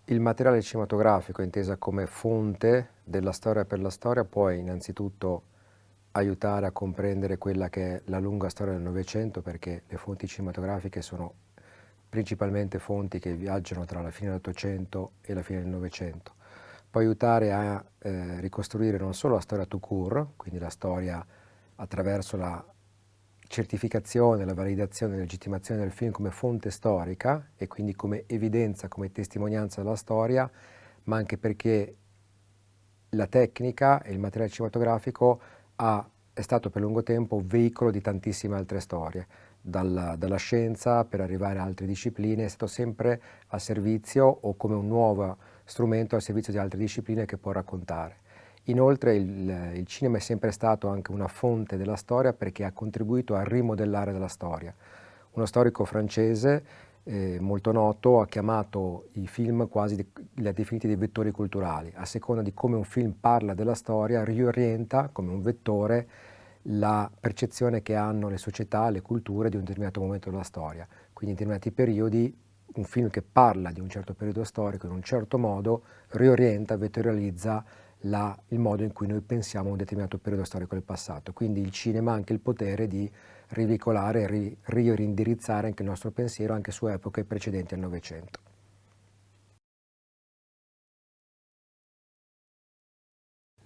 Il materiale cinematografico, intesa come fonte della storia per la storia, può innanzitutto aiutare a comprendere quella che è la lunga storia del Novecento, perché le fonti cinematografiche sono principalmente fonti che viaggiano tra la fine dell'Ottocento e la fine del Novecento. Può aiutare a ricostruire non solo la storia tout court, quindi la storia attraverso la certificazione, la validazione e la legittimazione del film come fonte storica e quindi come evidenza, come testimonianza della storia, ma anche perché la tecnica e il materiale cinematografico è stato per lungo tempo veicolo di tantissime altre storie, dalla scienza per arrivare a altre discipline, è stato sempre a servizio o come un nuovo strumento al servizio di altre discipline che può raccontare. Inoltre il cinema è sempre stato anche una fonte della storia perché ha contribuito a rimodellare della storia. Uno storico francese molto noto ha chiamato i film li ha definiti dei vettori culturali. A seconda di come un film parla della storia, riorienta come un vettore la percezione che hanno le società, le culture di un determinato momento della storia. Quindi in determinati periodi un film che parla di un certo periodo storico in un certo modo riorienta, vettorializza il modo in cui noi pensiamo a un determinato periodo storico del passato. Quindi il cinema ha anche il potere di rivicolare e riindirizzare anche il nostro pensiero anche su epoche precedenti al Novecento.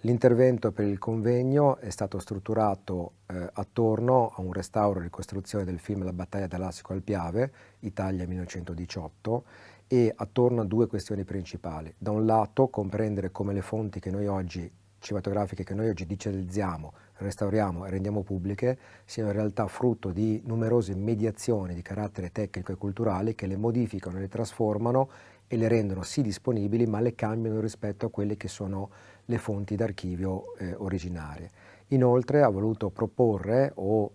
L'intervento per il convegno è stato strutturato attorno a un restauro e ricostruzione del film La battaglia da Lassico al Piave, Italia 1918, e attorno a due questioni principali. Da un lato comprendere come le fonti che noi oggi, cinematografiche che noi oggi digitalizziamo, restauriamo e rendiamo pubbliche, siano in realtà frutto di numerose mediazioni di carattere tecnico e culturale che le modificano, le trasformano e le rendono sì disponibili, ma le cambiano rispetto a quelle che sono le fonti d'archivio originarie. Inoltre ha voluto proporre o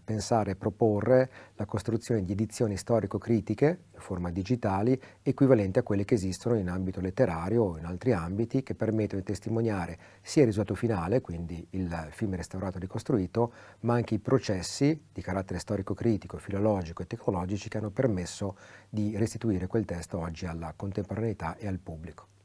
pensare e proporre la costruzione di edizioni storico-critiche in forma digitali equivalenti a quelle che esistono in ambito letterario o in altri ambiti, che permettono di testimoniare sia il risultato finale, quindi il film restaurato e ricostruito, ma anche i processi di carattere storico-critico, filologico e tecnologici che hanno permesso di restituire quel testo oggi alla contemporaneità e al pubblico.